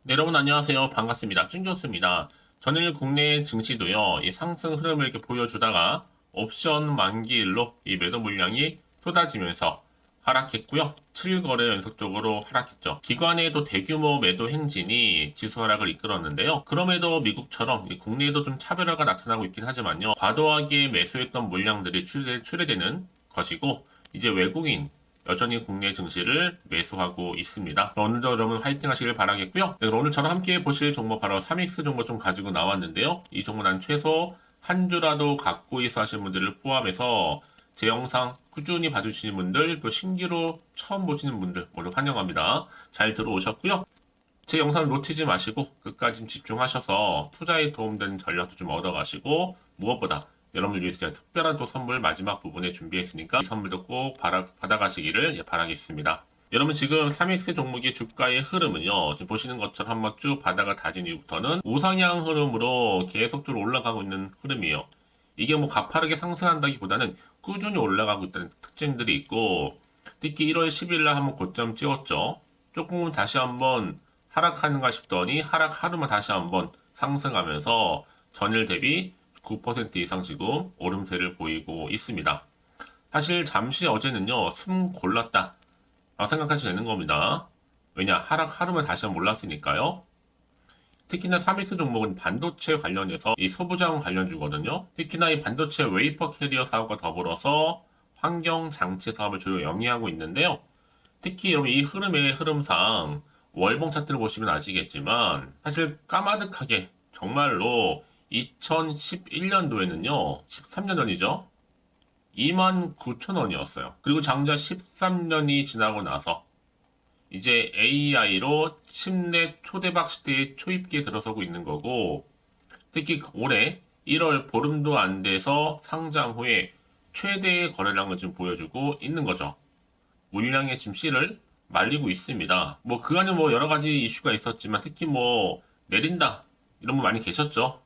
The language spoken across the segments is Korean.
네, 여러분 안녕하세요. 반갑습니다. 쭝교수입니다. 전일 국내 증시도요, 이 상승 흐름을 이렇게 보여주다가 옵션 만기일로 이 매도 물량이 쏟아지면서 하락했고요. 7거래 연속적으로 하락했죠. 기관에도 대규모 매도 행진이 지수 하락을 이끌었는데요. 그럼에도 미국처럼 이 국내에도 좀 차별화가 나타나고 있긴 하지만요. 과도하게 매수했던 물량들이 출회되는 것이고, 이제 외국인 여전히 국내 증시를 매수하고 있습니다. 오늘도 여러분 화이팅 하시길 바라겠고요. 네, 오늘 저랑 함께 보실 종목 바로 3X 종목 좀 가지고 나왔는데요. 이 종목 난 최소 한 주라도 갖고 있어 하시는 분들을 포함해서 제 영상 꾸준히 봐주시는 분들, 또 신규로 처음 보시는 분들 모두 환영합니다. 잘 들어오셨고요. 제 영상을 놓치지 마시고 끝까지 좀 집중하셔서 투자에 도움되는 전략도 좀 얻어가시고, 무엇보다 여러분을 위해서 제가 특별한 또 선물 마지막 부분에 준비했으니까 이 선물도 꼭 받아가시기를 바라겠습니다. 여러분 지금 3X 종목의 주가의 흐름은요, 지금 보시는 것처럼 한번 쭉 바다가 다진 이후부터는 우상향 흐름으로 계속적으로 올라가고 있는 흐름이에요. 이게 뭐 가파르게 상승한다기보다는 꾸준히 올라가고 있다는 특징들이 있고, 특히 1월 10일 날 한번 고점 찍었죠. 조금은 다시 한번 하락하는가 싶더니 하락 하루만 다시 한번 상승하면서 전일 대비 9% 이상 지금 오름세를 보이고 있습니다. 사실 잠시 어제는요, 숨 골랐다 라고 생각하셔도 되는 겁니다. 왜냐, 하락 하루만 다시 한번 올랐으니까요. 특히나 3X 종목은 반도체 관련해서 이 소부장 관련주거든요. 특히나 이 반도체 웨이퍼 캐리어 사업과 더불어서 환경 장치 사업을 주로 영위하고 있는데요. 특히 여러분 이 흐름의 흐름상 월봉 차트를 보시면 아시겠지만 사실 까마득하게 정말로 2011년도에는요, 13년 전이죠. 29,000원이었어요. 그리고 장자 13년이 지나고 나서 이제 AI로 침례 초대박 시대의 초입기에 들어서고 있는 거고, 특히 올해 1월 보름도 안 돼서 상장 후에 최대의 거래량을 지금 보여주고 있는 거죠. 물량의 지금 씨를 말리고 있습니다. 뭐 그 안에 뭐 여러 가지 이슈가 있었지만 특히 뭐 내린다 이런 분 많이 계셨죠.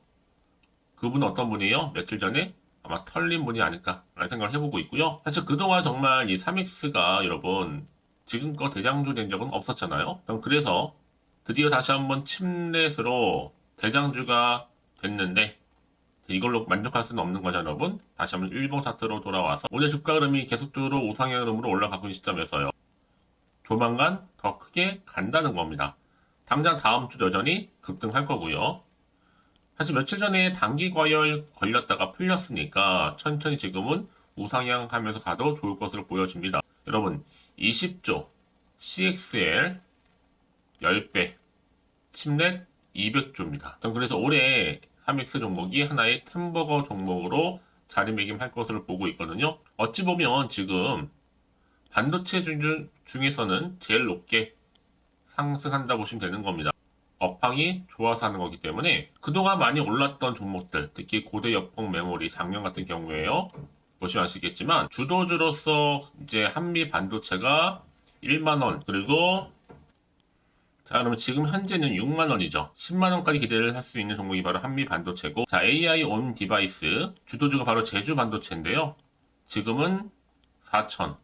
그분은 어떤 분이에요? 며칠 전에 아마 털린 분이 아닐까라는 생각을 해보고 있고요. 사실 그동안 정말 이 3X가 여러분 지금껏 대장주 된 적은 없었잖아요. 그래서 드디어 다시 한번 침넷으로 대장주가 됐는데 이걸로 만족할 수는 없는 거죠, 여러분. 다시 한번 일봉 차트로 돌아와서 오늘 주가 흐름이 계속적으로 우상향 흐름으로 올라가고 있는 시점에서요. 조만간 더 크게 간다는 겁니다. 당장 다음 주 여전히 급등할 거고요. 사실 며칠 전에 단기 과열 걸렸다가 풀렸으니까 천천히 지금은 우상향 하면서 가도 좋을 것으로 보여집니다. 여러분, 20조, CXL 10배, 침넷 200조입니다. 그래서 올해 3X 종목이 하나의 템버거 종목으로 자리매김할 것으로 보고 있거든요. 어찌 보면 지금 반도체 중에서는 제일 높게 상승한다 보시면 되는 겁니다. 업황이 좋아서 하는 거기 때문에 그동안 많이 올랐던 종목들, 특히 고대 역폭 메모리 작년 같은 경우에요. 보시면 아시겠지만 주도주로서 이제 한미 반도체가 1만 원, 그리고 자, 그러면 지금 현재는 6만 원이죠. 10만 원까지 기대를 할 수 있는 종목이 바로 한미 반도체고, 자, AI 온 디바이스 주도주가 바로 제주 반도체인데요. 지금은 4천,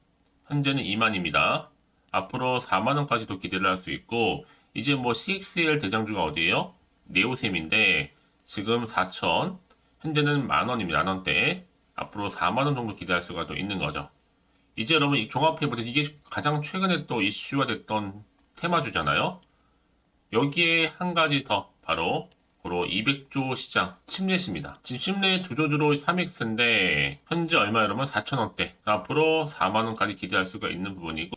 현재는 2만입니다. 앞으로 4만 원까지도 기대를 할 수 있고, 이제 뭐 CXL 대장주가 어디예요? 네오셈인데 지금 4천, 현재는 만 원입니다. 만 원대. 앞으로 4만 원 정도 기대할 수가 또 있는 거죠. 이제 여러분 종합해보세요. 이게 가장 최근에 또 이슈화 됐던 테마주잖아요. 여기에 한 가지 더 바로 고로 200조 시장 침례입니다. 지금 침례 주조주로 3X인데 현재 얼마 여러분 4천원대, 앞으로 4만원까지 기대할 수가 있는 부분이고,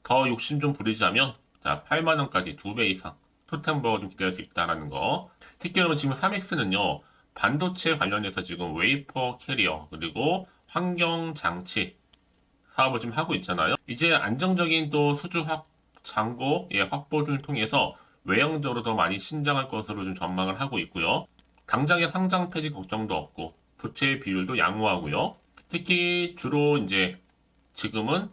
더 욕심 좀 부리자면 자 8만원까지 2배 이상 토템버가 좀 기대할 수 있다라는 거. 특히 여러분 지금 3X는요 반도체 관련해서 지금 웨이퍼 캐리어 그리고 환경 장치 사업을 좀 하고 있잖아요. 이제 안정적인 또 수주 잔고의 확보를 통해서 외형적으로 더 많이 신장할 것으로 좀 전망을 하고 있고요. 당장의 상장 폐지 걱정도 없고 부채 비율도 양호하고요. 특히 주로 이제 지금은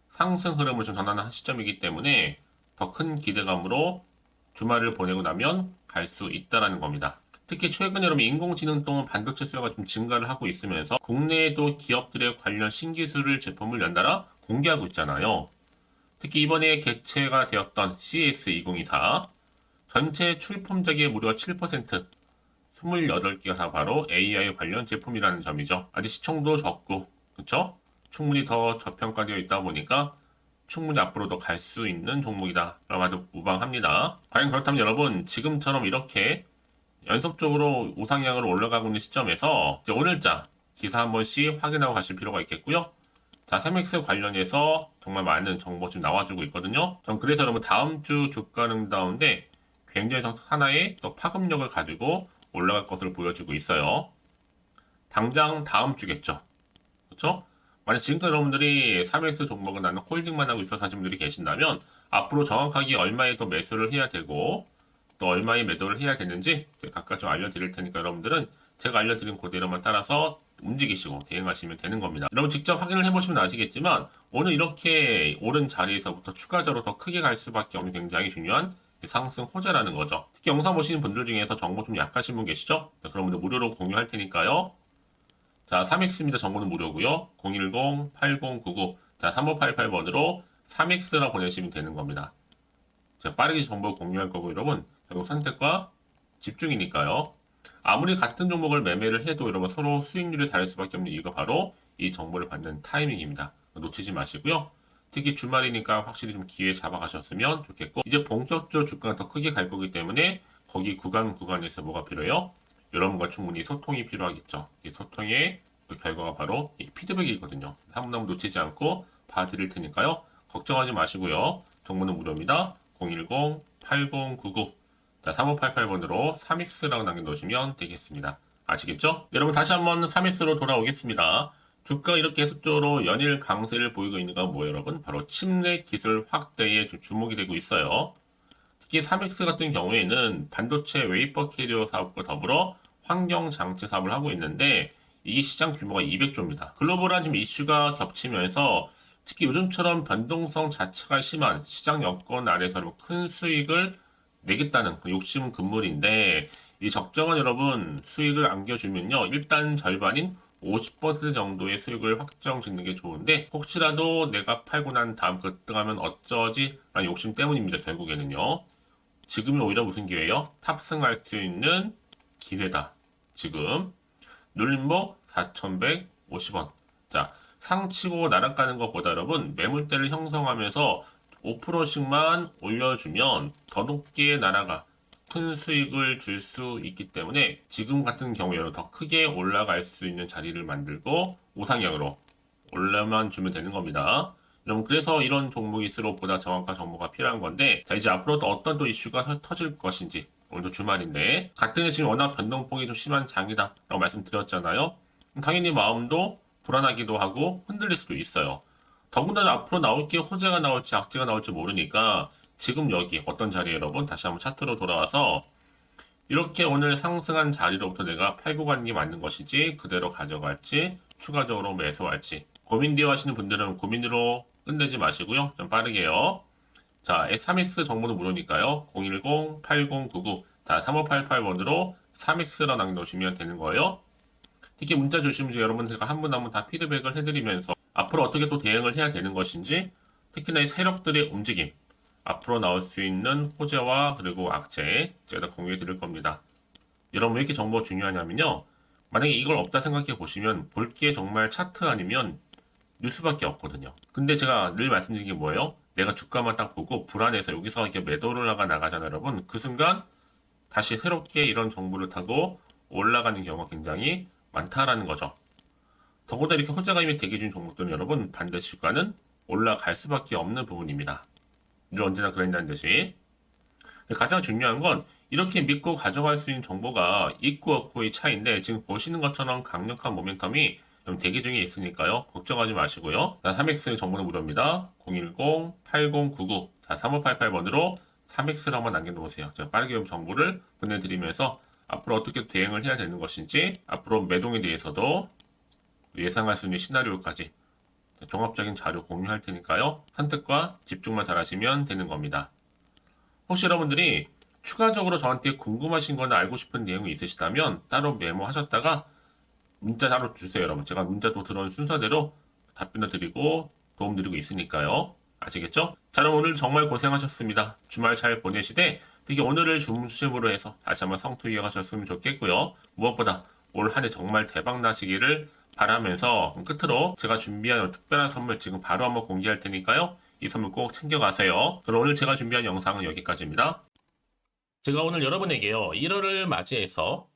상승 흐름을 좀 전환한 시점이기 때문에 더 큰 기대감으로 주말을 보내고 나면 갈 수 있다라는 겁니다. 특히 최근에 여러분 인공지능 또는 반도체 수요가 좀 증가를 하고 있으면서 국내에도 기업들의 관련 신기술을 제품을 연달아 공개하고 있잖아요. 특히 이번에 개최가 되었던 CES 2024 전체 출품작의 무려 7%, 28개가 다 바로 AI 관련 제품이라는 점이죠. 아직 시청도 적고, 그쵸? 충분히 더 저평가되어 있다 보니까 충분히 앞으로도 갈 수 있는 종목이다 라고 아주 무방합니다. 과연 그렇다면 여러분, 지금처럼 이렇게 연속적으로 우상향으로 올라가고 있는 시점에서 이제 오늘자 기사 한 번씩 확인하고 가실 필요가 있겠고요. 자, 세맥스 관련해서 정말 많은 정보 지금 나와주고 있거든요. 전 그래서 여러분 다음 주 주가는 가운데 굉장히 하나의 또 파급력을 가지고 올라갈 것을 보여주고 있어요. 당장 다음 주겠죠. 그렇죠? 만약 지금까지 여러분들이 3X 종목은 나는 홀딩만 하고 있어서 하신 분들이 계신다면 앞으로 정확하게 얼마에 더 매수를 해야 되고 또 얼마에 매도를 해야 되는지 제가 각각 좀 알려드릴 테니까 여러분들은 제가 알려드린 그대로만 따라서 움직이시고 대응하시면 되는 겁니다. 여러분 직접 확인을 해보시면 아시겠지만 오늘 이렇게 오른 자리에서부터 추가적으로 더 크게 갈 수밖에 없는 굉장히 중요한 상승 호재라는 거죠. 특히 영상 보시는 분들 중에서 정보 좀 약하신 분 계시죠? 그런 분들 무료로 공유할 테니까요. 자, 3X입니다. 정보는 무료고요. 010-8099. 자, 3588번으로 3X라 보내시면 되는 겁니다. 제가 빠르게 정보를 공유할 거고 여러분 결국 선택과 집중이니까요. 아무리 같은 종목을 매매를 해도 여러분 서로 수익률이 다를 수밖에 없는 이유가 바로 이 정보를 받는 타이밍입니다. 놓치지 마시고요. 특히 주말이니까 확실히 좀 기회 잡아가셨으면 좋겠고 이제 본격적으로 주가가 더 크게 갈 거기 때문에 거기 구간에서 뭐가 필요해요? 여러분과 충분히 소통이 필요하겠죠. 이 소통의 또 결과가 바로 이 피드백이거든요. 한 분 한 분 놓치지 않고 봐드릴 테니까요. 걱정하지 마시고요. 정보는 무료입니다. 010-8099 자, 3588번으로 3X라고 남겨놓으시면 되겠습니다. 아시겠죠? 여러분 다시 한번 3X로 돌아오겠습니다. 주가 이렇게 계속적으로 연일 강세를 보이고 있는 건 뭐예요, 여러분? 바로 침례 기술 확대에 주목이 되고 있어요. 특히 3X 같은 경우에는 반도체 웨이퍼 캐리어 사업과 더불어 환경 장치 사업을 하고 있는데 이게 시장 규모가 200조입니다. 글로벌한 지금 이슈가 겹치면서 특히 요즘처럼 변동성 자체가 심한 시장 여건 아래서 큰 수익을 내겠다는 그 욕심은 금물인데 이 적정한 여러분 수익을 안겨주면요 일단 절반인 50% 정도의 수익을 확정 짓는 게 좋은데 혹시라도 내가 팔고 난 다음 급등하면 어쩌지? 라는 욕심 때문입니다. 결국에는요. 지금이 오히려 무슨 기회예요? 탑승할 수 있는 기회다. 지금 눌림목 4,150원. 자, 상치고 나락가는 것보다 여러분 매물대를 형성하면서 5%씩만 올려주면 더 높게 날아가 큰 수익을 줄 수 있기 때문에 지금 같은 경우에는 더 크게 올라갈 수 있는 자리를 만들고 우상향으로 올라만 주면 되는 겁니다. 여러분 그래서 이런 종목일수록 보다 정확한 정보가 필요한 건데 자 이제 앞으로 또 어떤 또 이슈가 터질 것인지 오늘도 주말인데 같은 해 지금 워낙 변동폭이 좀 심한 장이다 라고 말씀드렸잖아요. 당연히 마음도 불안하기도 하고 흔들릴 수도 있어요. 더군다나 앞으로 나올 게 호재가 나올지 악재가 나올지 모르니까 지금 여기 어떤 자리에 여러분 다시 한번 차트로 돌아와서 이렇게 오늘 상승한 자리로부터 내가 팔고 가는 게 맞는 것이지 그대로 가져갈지 추가적으로 매수할지 고민되어 하시는 분들은 고민으로 끝내지 마시고요. 좀 빠르게요. 자, S3X 정보는 무료니까요. 010-8099 자, 3588번으로 3X로 남겨놓으시면 되는 거예요. 특히 문자 주시면 여러분들과 한 분 한 분 다 피드백을 해드리면서 앞으로 어떻게 또 대응을 해야 되는 것인지 특히나 이 세력들의 움직임 앞으로 나올 수 있는 호재와 그리고 악재 제가 다 공유해 드릴 겁니다. 여러분 왜 이렇게 정보가 중요하냐면요. 만약에 이걸 없다 생각해 보시면 볼 게 정말 차트 아니면 뉴스밖에 없거든요. 근데 제가 늘 말씀드린 게 뭐예요? 내가 주가만 딱 보고 불안해서 여기서 이렇게 매도를 나가잖아요, 여러분. 그 순간 다시 새롭게 이런 정보를 타고 올라가는 경우가 굉장히 많다라는 거죠. 더군다나 이렇게 호재가 이미 대기 중인 종목들은 여러분 반드시 주가는 올라갈 수밖에 없는 부분입니다. 늘 언제나 그랬다는 듯이. 가장 중요한 건 이렇게 믿고 가져갈 수 있는 정보가 있고 없고의 차이인데 지금 보시는 것처럼 강력한 모멘텀이 좀 대기 중에 있으니까요. 걱정하지 마시고요. 자, 3X 정보는 무료입니다. 010-8099 자, 3588번으로 3X를 한번 남겨놓으세요. 제가 빠르게 정보를 보내드리면서 앞으로 어떻게 대응을 해야 되는 것인지 앞으로 매동에 대해서도 예상할 수 있는 시나리오까지 종합적인 자료 공유할 테니까요. 선택과 집중만 잘하시면 되는 겁니다. 혹시 여러분들이 추가적으로 저한테 궁금하신 거나 알고 싶은 내용이 있으시다면 따로 메모하셨다가 문자 따로 주세요, 여러분. 제가 문자도 들어온 순서대로 답변을 드리고 도움 드리고 있으니까요. 아시겠죠? 자, 그럼 오늘 정말 고생하셨습니다. 주말 잘 보내시되 특히 오늘을 중심으로 해서 다시 한번 성투 이어가셨으면 좋겠고요. 무엇보다 올 한 해 정말 대박 나시기를 바라면서 끝으로 제가 준비한 특별한 선물 지금 바로 한번 공개할 테니까요. 이 선물 꼭 챙겨가세요. 그럼 오늘 제가 준비한 영상은 여기까지입니다. 제가 오늘 여러분에게요. 1월을 맞이해서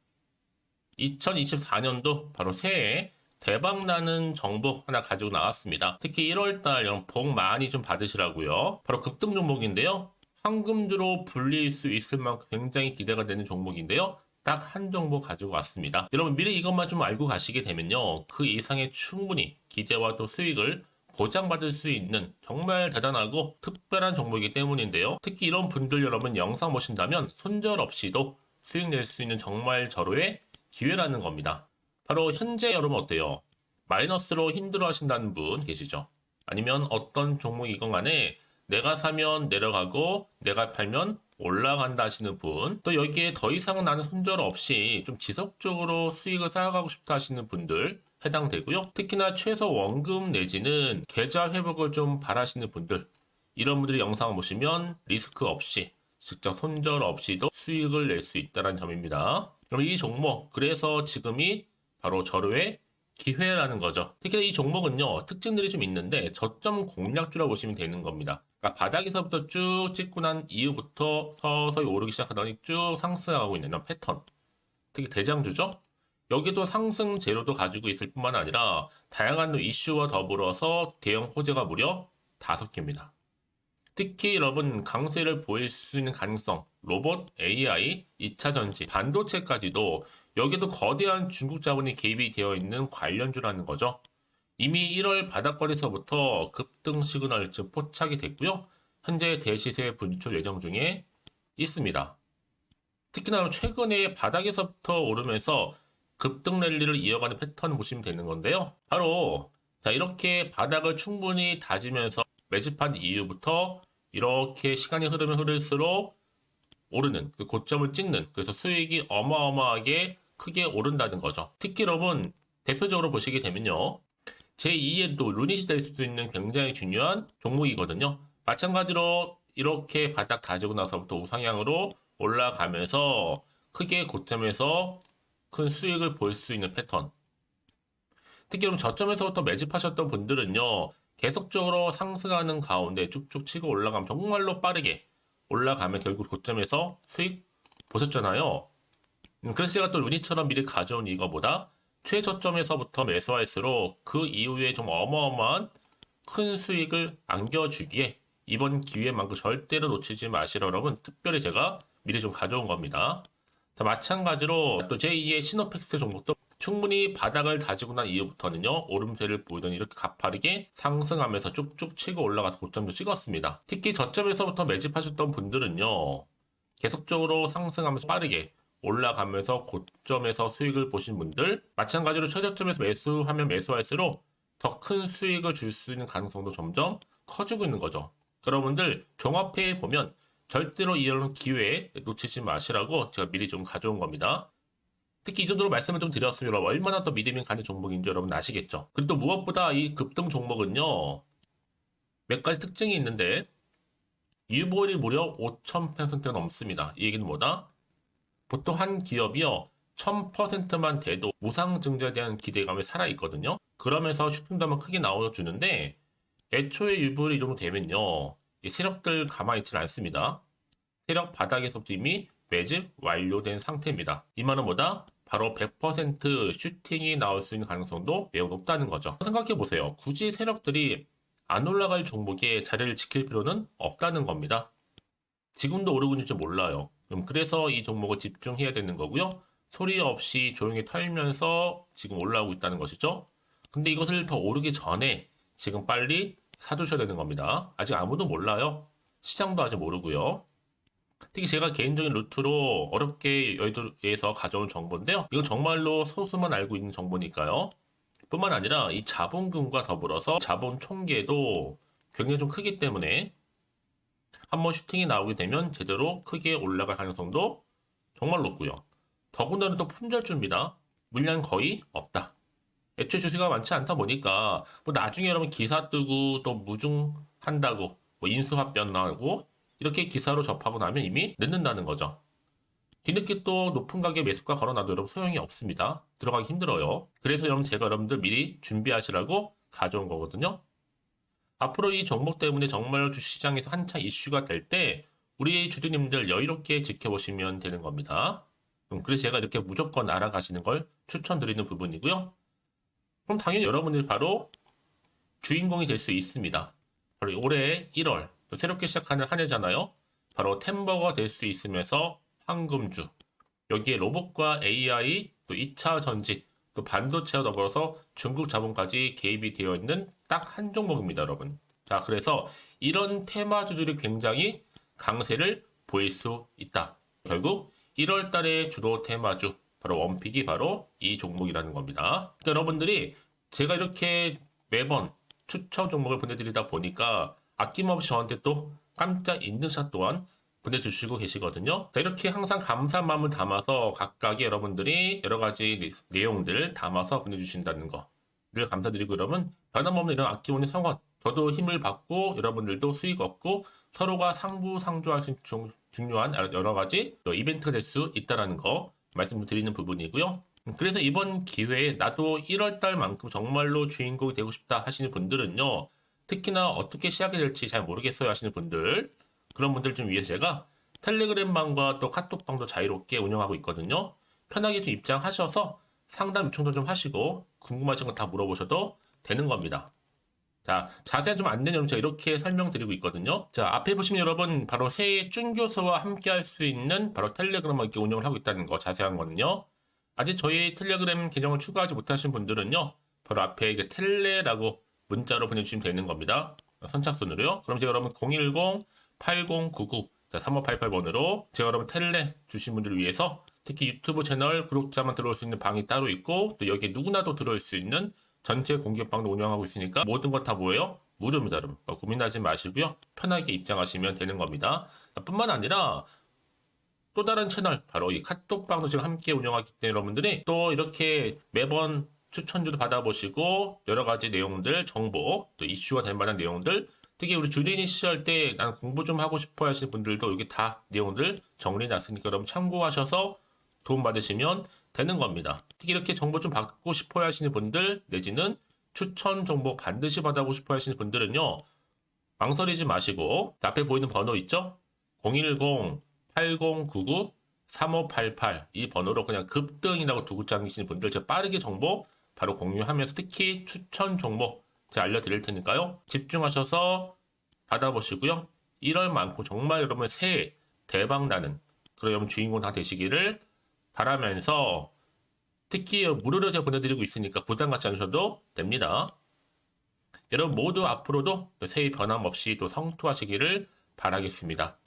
2024년도 바로 새해 대박나는 정보 하나 가지고 나왔습니다. 특히 1월달 복 많이 좀 받으시라고요. 바로 급등 종목인데요. 황금주로 불릴 수 있을 만큼 굉장히 기대가 되는 종목인데요. 딱 한 종목 가지고 왔습니다. 여러분 미리 이것만 좀 알고 가시게 되면요. 그 이상의 충분히 기대와 또 수익을 보장받을 수 있는 정말 대단하고 특별한 종목이기 때문인데요. 특히 이런 분들 여러분 영상 보신다면 손절 없이도 수익 낼 수 있는 정말 절호의 기회라는 겁니다. 바로 현재 여러분 어때요? 마이너스로 힘들어 하신다는 분 계시죠? 아니면 어떤 종목이건 간에 내가 사면 내려가고 내가 팔면 올라간다 하시는 분, 또 여기에 더 이상 나는 손절 없이 좀 지속적으로 수익을 쌓아가고 싶다 하시는 분들 해당되고요. 특히나 최소 원금 내지는 계좌 회복을 좀 바라시는 분들, 이런 분들이 영상을 보시면 리스크 없이 직접 손절 없이도 수익을 낼 수 있다는 점입니다. 그럼 이 종목, 그래서 지금이 바로 절호의 기회라는 거죠. 특히 이 종목은요, 특징들이 좀 있는데 저점 공략주라고 보시면 되는 겁니다. 그러니까 바닥에서부터 쭉 찍고 난 이후부터 서서히 오르기 시작하더니 쭉 상승하고 있는 이런 패턴. 특히 대장주죠. 여기도 상승 재료도 가지고 있을 뿐만 아니라 다양한 이슈와 더불어서 대형 호재가 무려 5개입니다. 특히 여러분 강세를 보일 수 있는 가능성, 로봇, AI, 2차 전지, 반도체까지도 여기도 거대한 중국 자본이 개입이 되어 있는 관련주라는 거죠. 이미 1월 바닥거리서부터 급등 시그널 즉 포착이 됐고요. 현재 대시세 분출 예정 중에 있습니다. 특히나 최근에 바닥에서부터 오르면서 급등 랠리를 이어가는 패턴을 보시면 되는 건데요. 바로 자 이렇게 바닥을 충분히 다지면서 매집한 이후부터 이렇게 시간이 흐르면 흐를수록 오르는 그 고점을 찍는, 그래서 수익이 어마어마하게 크게 오른다는 거죠. 특히 여러분 대표적으로 보시게 되면요. 제2의 또 루닛이 될 수도 있는 굉장히 중요한 종목이거든요. 마찬가지로 이렇게 바닥 다지고 나서부터 우상향으로 올라가면서 크게 고점에서 큰 수익을 볼 수 있는 패턴. 특히 그럼 저점에서부터 매집하셨던 분들은요. 계속적으로 상승하는 가운데 쭉쭉 치고 올라가면 정말로 빠르게 올라가면 결국 고점에서 수익 보셨잖아요. 그래서 제가 또 루니처럼 미리 가져온 이거보다 최저점에서부터 매수할수록 그 이후에 좀 어마어마한 큰 수익을 안겨주기에 이번 기회만큼 절대로 놓치지 마시라 여러분 특별히 제가 미리 좀 가져온 겁니다. 자, 마찬가지로 또 제2의 시노팩스 종목도 충분히 바닥을 다지고 난 이후부터는요 오름세를 보이던 이렇게 가파르게 상승하면서 쭉쭉 치고 올라가서 고점도 찍었습니다. 특히 저점에서부터 매집하셨던 분들은요 계속적으로 상승하면서 빠르게 올라가면서 고점에서 수익을 보신 분들, 마찬가지로 최저점에서 매수하면 매수할수록 더 큰 수익을 줄 수 있는 가능성도 점점 커지고 있는 거죠. 여러분들 종합해 보면 절대로 이런 기회에 놓치지 마시라고 제가 미리 좀 가져온 겁니다. 특히 이 정도로 말씀을 좀 드렸으면 얼마나 더 믿음이 가는 종목인지 여러분 아시겠죠? 그리고 또 무엇보다 이 급등 종목은요 몇 가지 특징이 있는데 유보율이 무려 5000%가 넘습니다. 이 얘기는 뭐다? 보통 한 기업이요 1000%만 돼도 무상증자에 대한 기대감이 살아있거든요. 그러면서 슈팅도 한번 크게 나와주는데 애초에 유보율이 이 정도 되면요 이 세력들 가만히 있지는 않습니다. 세력 바닥에서부터 이미 매집 완료된 상태입니다. 이 말은 뭐다? 바로 100% 슈팅이 나올 수 있는 가능성도 매우 높다는 거죠. 생각해보세요. 굳이 세력들이 안 올라갈 종목에 자리를 지킬 필요는 없다는 겁니다. 지금도 오르고 있는지 몰라요. 그래서 이 종목을 집중해야 되는 거고요. 소리 없이 조용히 털면서 지금 올라오고 있다는 것이죠. 근데 이것을 더 오르기 전에 지금 빨리 사두셔야 되는 겁니다. 아직 아무도 몰라요. 시장도 아직 모르고요. 특히 제가 개인적인 루트로 어렵게 여의도에서 가져온 정보인데요. 이건 정말로 소수만 알고 있는 정보니까요. 뿐만 아니라 이 자본금과 더불어서 자본 총계도 굉장히 좀 크기 때문에 한번 슈팅이 나오게 되면 제대로 크게 올라갈 가능성도 정말 높고요. 더군다나 또 품절주입니다. 물량 거의 없다. 애초에 주식가 많지 않다 보니까 뭐 나중에 여러분 기사 뜨고 또 무중한다고 뭐 인수합병 나고 이렇게 기사로 접하고 나면 이미 늦는다는 거죠. 뒤늦게 또 높은 가격에 매수가 걸어놔도 여러분 소용이 없습니다. 들어가기 힘들어요. 그래서 여러분 제가 여러분들 미리 준비하시라고 가져온 거거든요. 앞으로 이 종목 때문에 정말 주시장에서 한창 이슈가 될 때 우리 주주님들 여유롭게 지켜보시면 되는 겁니다. 그래서 제가 이렇게 무조건 알아가시는 걸 추천드리는 부분이고요. 그럼 당연히 여러분들이 바로 주인공이 될 수 있습니다. 바로 올해 1월 또 새롭게 시작하는 한 해잖아요. 바로 템버가 될 수 있으면서 황금주, 여기에 로봇과 AI, 또 2차 전지, 또 반도체와 더불어서 중국 자본까지 개입이 되어 있는 딱 한 종목입니다, 여러분. 자, 그래서 이런 테마주들이 굉장히 강세를 보일 수 있다. 결국 1월 달에 주로 테마주, 바로 원픽이 바로 이 종목이라는 겁니다. 그러니까 여러분들이 제가 이렇게 매번 추천 종목을 보내드리다 보니까 아낌없이 저한테 또 깜짝 인증샷 또한 보내주시고 계시거든요. 자, 이렇게 항상 감사한 마음을 담아서 각각의 여러분들이 여러 가지 내용들 담아서 보내주신다는 거를 감사드리고, 여러분 변함없는 이런 아낌없는 성원, 저도 힘을 받고 여러분들도 수익 얻고 서로가 상부상조할 수 있는 중요한 여러 가지 이벤트가 될 수 있다는 거 말씀드리는 부분이고요. 그래서 이번 기회에 나도 1월 달만큼 정말로 주인공이 되고 싶다 하시는 분들은요, 특히나 어떻게 시작이 될지 잘 모르겠어요 하시는 분들, 그런 분들 좀 위해서 제가 텔레그램방과 또 카톡방도 자유롭게 운영하고 있거든요. 편하게 좀 입장하셔서 상담 요청도 좀 하시고 궁금하신 거 다 물어보셔도 되는 겁니다. 자, 자세한 좀 안내는 제가 이렇게 설명드리고 있거든요. 자, 앞에 보시면 여러분 바로 새해 쭌교수와 함께 할 수 있는 바로 텔레그램을 이렇게 운영을 하고 있다는 거, 자세한 거는요. 아직 저희 텔레그램 계정을 추가하지 못하신 분들은요, 바로 앞에 이게 텔레라고 문자로 보내주시면 되는 겁니다. 선착순으로요. 그럼 제가 여러분 010-8099 3588번으로 제가 여러분 텔레 주신 분들을 위해서 특히 유튜브 채널 구독자만 들어올 수 있는 방이 따로 있고, 또 여기에 누구나도 들어올 수 있는 전체 공개방도 운영하고 있으니까 모든 것 다 뭐예요? 무료입니다, 여러분. 고민하지 마시고요. 편하게 입장하시면 되는 겁니다. 뿐만 아니라 또 다른 채널, 바로 이 카톡방도 지금 함께 운영하기 때문에 여러분들이 또 이렇게 매번 추천주도 받아보시고 여러 가지 내용들, 정보, 또 이슈가 될 만한 내용들, 특히 우리 주린이 시절 때 난 공부 좀 하고 싶어 하시는 분들도 여기 다 내용들 정리해놨으니까 여러분 참고하셔서 도움 받으시면 되는 겁니다. 특히 이렇게 정보 좀 받고 싶어 하시는 분들, 내지는 추천 정보 반드시 받아보고 싶어 하시는 분들은요, 망설이지 마시고 앞에 보이는 번호 있죠? 010-8099-3588 이 번호로 그냥 급등이라고 두고 당기시는 분들 제가 빠르게 정보 바로 공유하면서 특히 추천 종목 제가 알려드릴 테니까요. 집중하셔서 받아보시고요. 1월만큼 정말 여러분 새해 대박나는 그런 여러분 주인공 다 되시기를 바라면서, 특히 무료로 제가 보내드리고 있으니까 부담 갖지 않으셔도 됩니다. 여러분 모두 앞으로도 새해 변함없이 또 성투하시기를 바라겠습니다.